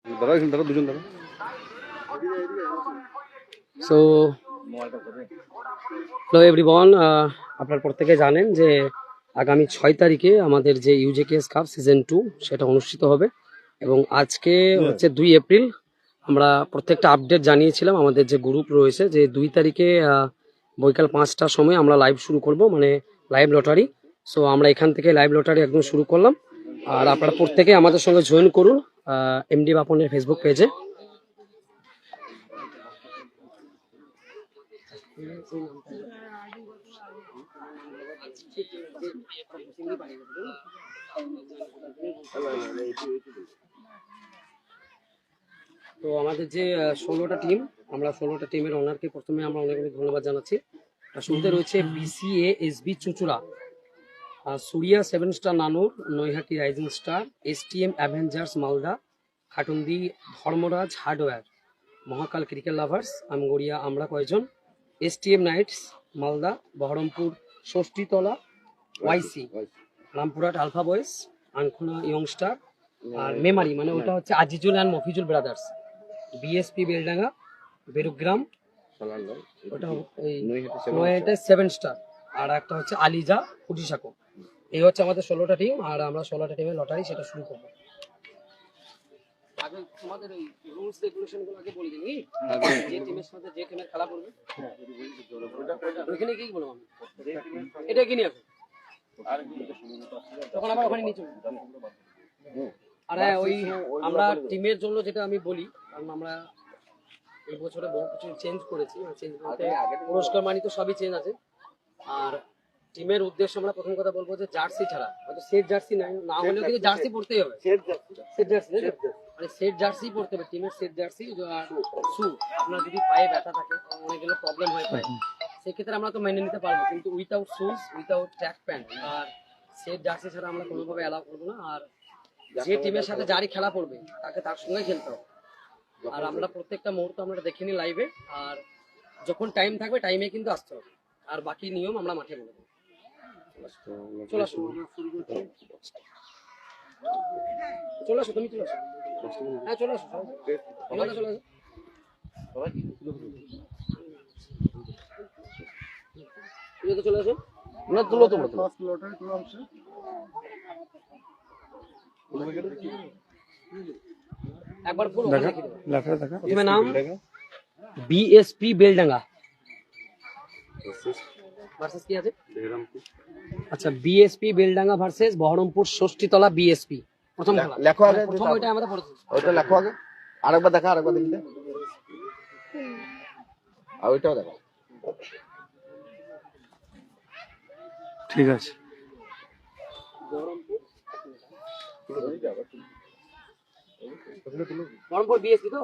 So hello everyone, আপনারা প্রত্যেকে জানেন যে আগামী 6 তারিখে আমাদের যে ইউজেকেএস কাপ সিজন 2 সেটা অনুষ্ঠিত হবে এবং আজকে হচ্ছে 2 এপ্রিল। আমরা প্রত্যেকটা আপডেট জানিয়েছিলাম আমাদের যে গ্রুপ রয়েছে যে 2 তারিখে বৈকাল 5টার সময় আমরা লাইভ শুরু করব, মানে লাইভ লটারি। সো আমরা এখান থেকে লাইভ লটারি একদম শুরু করলাম, আর আপনারা প্রত্যেকে আমাদের সঙ্গে জয়েন করুন এমডি বাপনের ফেসবুক পেজে। তো আমাদের যে 16টা টিম, আমরা 16টা টিমের ওনারকে প্রথমে আমরা অনেক অনেক ধন্যবাদ জানাচ্ছি। শুরুতে রয়েছে BCA SB Chuchura, Suriya 7 star Nanoor, Naihati rising star, STM avengers Malda, Khatundi Dharmaraj hardware, Mahakal cricket lovers Amgoria আমরা কয়েকজন, STM Knights Malda, Baharampur Shashthitala YC, Rampurhat alpha boys, Ankhona youngster, আর মেমারি মানে ওটা হচ্ছে Azizul and Mofijul brothers, BSP Beldanga, Berugram, ওটা নয়টা 7 স্টার, আর একটা হচ্ছে আলিজা কুটিসাকো। এই হচ্ছে আমাদের 16টা টিম, আর আমরা 16টা টিমের লটারি সেটা শুরু করবো। আগে তোমাদের এই রুলস রেগুলেশন গুলো আগে বলে দিই, যে টিমের সাথে যে টিমের খেলা করবে ওইখানে কি বলবো আমি, এটা কি নিয়ে আসো তখন আবার ওখানে নিয়ে চলবে। আর ওই আমরা টিমের জন্য যেটা আমি বলি, কারণ আমরা এই বছরে বহু কিছু চেঞ্জ করেছি, চেঞ্জ বলতে পুরস্কার মানি তো সবই চেঞ্জ আছে। আর টিমের উদ্দেশ্য আমরা প্রথম কথা বলবো যে জার্সি ছাড়া, হয়তো সেট জার্সি না হলেও কিন্তু জার্সি পড়তেই হবে, সেট জার্সি মানে সেট জার্সি পড়তে হবে, টিমের সেট জার্সি আর শু। আপনার যদি পায়ে ব্যথা থাকে, অনেকগুলো প্রবলেম হয় পায়ে, সেক্ষেত্রে আমরা তো মেনে নিতে পারবো, কিন্তু without shoes, without track pant আর সেট জার্সি ছাড়া আমরা কোনোভাবে অ্যালাউ করবো না। আর যে টিমের সাথে যারই খেলা পড়বে তাকে তার সঙ্গে খেলতে হবে। আর আমরা প্রত্যেকটা মুহূর্ত আমরা দেখিনি লাইভে, আর যখন টাইম থাকবে টাইমে কিন্তু আসতে হবে, আর বাকি নিয়ম আমরা মাঠে বলে দেবো। চলে আসো, চলে আসো, তুমি চলে আসো, হ্যাঁ চলে আসো, চলে আসো, তুমি তো চলে আসো না, তুলো তোমরা একবার পুরো প্রথমে নাম বিএসপি বেলডাঙ্গা ভার্সেস কি আছে, আচ্ছা BSP Beldanga versus Baharampur Sasthitala BSP. প্রথম লেখো আগে, প্রথম ওইটা আমাদের পড়তে ওইটা লেখো আগে, আরেকবার দেখা, আরেকবার দেখতে, আর ওইটাও দেখো, ঠিক আছে। বহরমপুর বিএসপি তো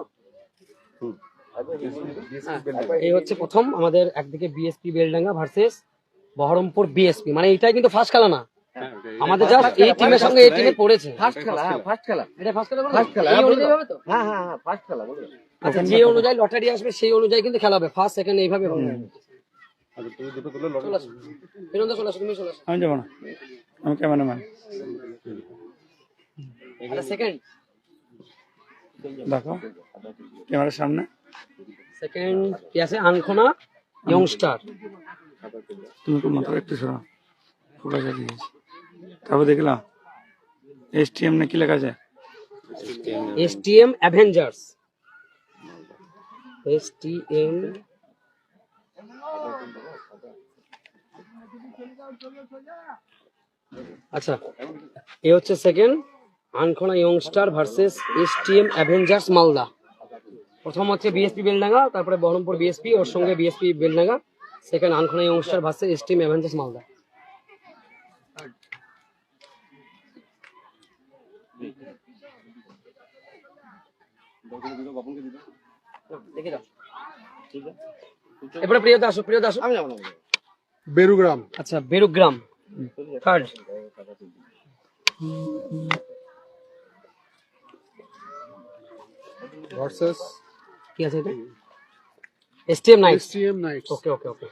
এই হচ্ছে প্রথম আমাদের, একদিকে BSP Beldanga versus Baharampur BSP, মানে এটাই কিন্তু ফার্স্ট খেলা না আমাদের, জাস্ট এই টিমের সঙ্গে এই টিমে পড়েছে ফার্স্ট খেলা। ফার্স্ট খেলা, এটা ফার্স্ট খেলা, ফার্স্ট খেলা এই অনুযায়ী হবে তো, হ্যাঁ হ্যাঁ হ্যাঁ ফার্স্ট খেলা বলো। আচ্ছা যে অনুযায়ী লটারি আসবে সেই অনুযায়ী কিন্তু খেলা হবে, ফার্স্ট সেকেন্ড এইভাবে হবে। আচ্ছা তুমি দুটো তুলে চলে আসো, বিরন্দা চলে আসো, তুমি চলে আসো, আমি যাব না, আমি ক্যামেরাম্যান। আচ্ছা সেকেন্ড দেখো ক্যামেরার সামনে, সেকেন্ড কি আছে, আনখোনা ইয়ংস্টার, তুমি তো মাথা একটু সরা ফোকাস আছে, তারপর দেখলাম এসটিএম না কি লেখা আছে, এসটিএম অ্যাভেঞ্জার্স, এসটিএম আচ্ছা এ হচ্ছে second, Ankhona youngster versus STM avengers Malda. প্রথম হচ্ছে বিএসপি বেলডাঙ্গা, তারপরে বহরমপুর বিএসপি, ওর সঙ্গে BSP Beldanga, second Ankhona youngster versus STM avengers Malda. এরপরে প্রিয়দা আসো, প্রিয়দা আসো, আমি যাবো না, বেরুগ্রাম, আচ্ছা বেরুগ্রাম থার্ড, ভার্সেস কি আছে এটা, STM Knights, STM Knights, okay okay okay,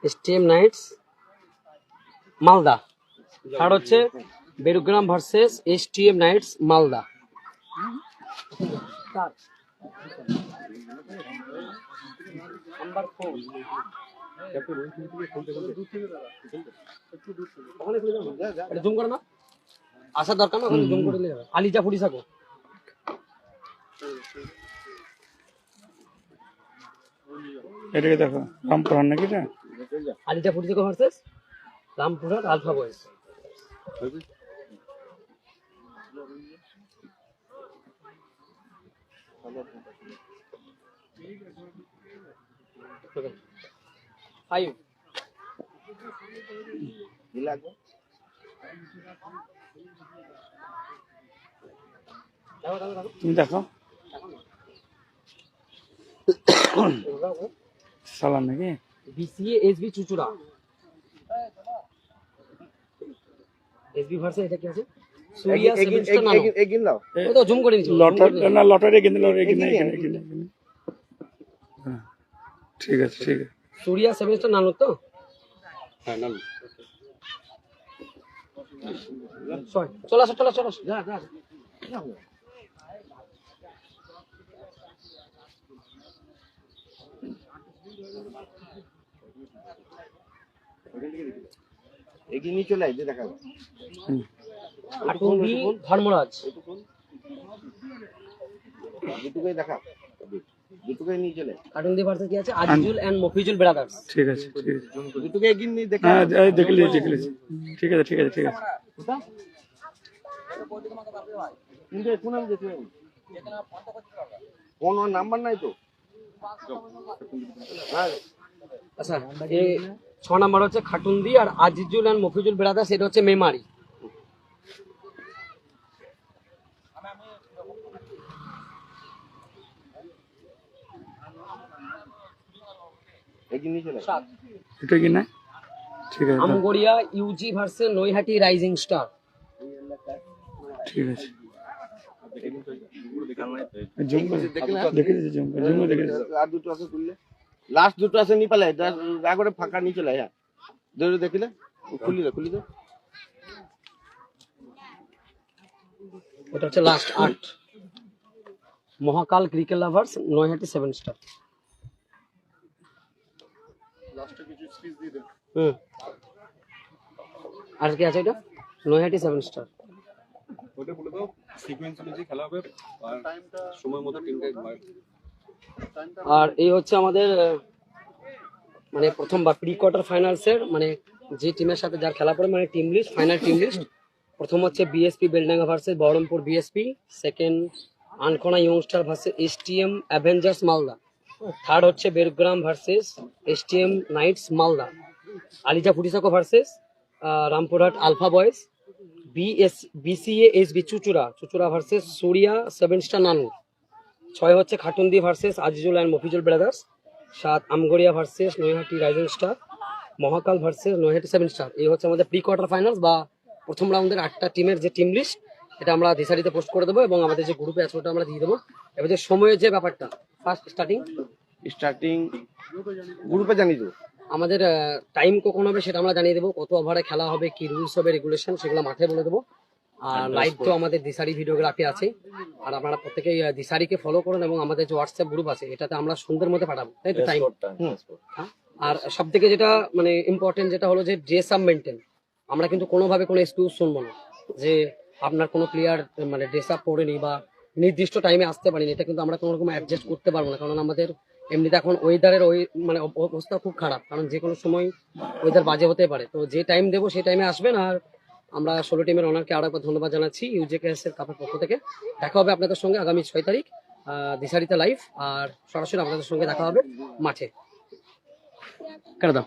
STM Knights Malda. Third হচ্ছে বেরুগ্রাম versus STM Knights Malda. Number 4 এটা জুম করে না, আসার দরকার না, ওখানে জুম করে নিলে হবে। আলিজা ফুরিসাকো, এটাকে দেখো রামপুরহাট নাকি এটা? আলিজা ফুরিসাকো versus Rampurhat alpha boys. Five তুমি দেখো সালাম নাকি? BCA SB Chuchura, SB versus এটা কি আছে? সুরিয়া সেভেনস্টার নানো। এগিন দাও। ওই তো জুম করে নিচ্ছি। লটারি কিনে এখানে। হ্যাঁ, ঠিক আছে ঠিক আছে। সুরিয়া সেভেনস্টার নানো তো? হ্যাঁ নাম। চলো আসো। যা। এগিয়ে নিয়ে চলে আয়, দেখাবো। আটুবি ধর্মরাজ, দুটোকেই দেখা, দুটোকেই নিয়ে চলে। কার্টুন দি ভার্সেস কি আছে? Azizul and Mofizul brothers. ঠিক আছে। দুটোকে এগিয়ে নিয়ে দেখা। হ্যাঁ দেখলি। ঠিক আছে। কিন্তু এখন আমি দেখি কোন নাম্বার নাই তো। আচ্ছা, এই 6 নাম্বার হচ্ছে খাটুন্দি আর আজিজুল এন্ড মফিজুল ব্রাদার্স, এটা হচ্ছে মেমারি। এগিয়ে নিয়ে চলে। এটা কি না? ঠিক আছে Amgoria UG versus Naihati rising star. ঠিক আছে। জুম করে দেখে আর দুটো আছে তুললে, লাস্ট দুটো আছে নি পালে যা করে ফাঁকা নিয়ে চলে। হ্যাঁ ধরে দেখিলে খুলি দে। এটা হচ্ছে লাস্ট 8 মহাকাল ক্রিকেট লাভার্স নৈহাটি 7 স্টার। আর কি আছে এটা? নৈহাটি 7 স্টার। ওটা বলে দাও সিকোয়েন্স অনুযায়ী খেলা হবে আর টাইমটা সময় মতো টিমকে। আর এই হচ্ছে আমাদের মানে প্রথমবার প্রি কোয়ার্টার ফাইনালসের মানে যে টিমের সাথে যার খেলা পড়ে মানে team list, final team list. প্রথম হচ্ছে BSP Beldanga versus Baharampur BSP, second Ankona youngster versus STM avengers Malda, third হচ্ছে Berugram versus STM Knights Malda, আলিজা ফুটিসাকো versus Rampurhat alpha boys, BCA SB Chuchura versus Suriya 7 star Nanoor, 6 হচ্ছে Khatundi versus Azizul and Mofijul brothers, 7 Amgoria versus Naihati rising star, Mahakal versus Naihati 7 star. এই হচ্ছে আমাদের pre quarter finals বা প্রথম রাউন্ডের 8টা টিমের যে টিম লিস্ট, এটা আমরা দিশারিতে পোস্ট করে দেবো এবং আমাদের যে গ্রুপে আছে ওটা আমরা দিয়ে দেবো। এবার যে সময়ের যে ব্যাপারটা, ফার্স্ট স্টার্টিং গ্রুপে জানিয়ে দেবো। আমাদের টাইম কখন হবে সেটা আমরা জানিয়ে দেবো, কত ওভারে খেলা হবে, কি রুলস হবে, রেগুলেশন, সেগুলো মাঠে বলে দেবো। আর লাইভ তো আমাদের দিশারি ভিডিওগ্রাফি আছে, আর আপনারা প্রত্যেকেই দিশারিকে ফলো করুন এবং আমাদের যে হোয়াটসঅ্যাপ গ্রুপ আছে এটাতে আমরা সন্ধ্যের মধ্যে পাঠাবো, তাই তো টাইম। আর সব থেকে যেটা মানে ইম্পর্টেন্ট যেটা হলো যে ড্রেস আপ মেনটেন। আমরা কিন্তু কোনোভাবে কোনো এক্সকিউজ শুনবো না যে আপনার কোনো প্লেয়ার মানে ড্রেস আপ পড়েনি বা নির্দিষ্ট টাইমে আসতে পারেনি, এটা কিন্তু আমরা কোনো রকম অ্যাডজাস্ট করতে পারবো না। কারণ আমাদের এমনিতে এখন ওয়েদারের মানে অবস্থা খুব খারাপ, কারণ যে কোনো সময় ওয়েদার বাজে হতে পারে। তো যে টাইম দেবো সেই টাইমে আসবেন। আর আমরা 16 টিমের ওনারকে আরো একবার ধন্যবাদ জানাচ্ছি ইউজেকেএস এর কাপের পক্ষ থেকে। দেখা হবে আপনাদের সঙ্গে আগামী 6 তারিখ দিশারিতে লাইভ, আর সরাসরি আপনাদের সঙ্গে দেখা হবে মাঠে। কেন দাও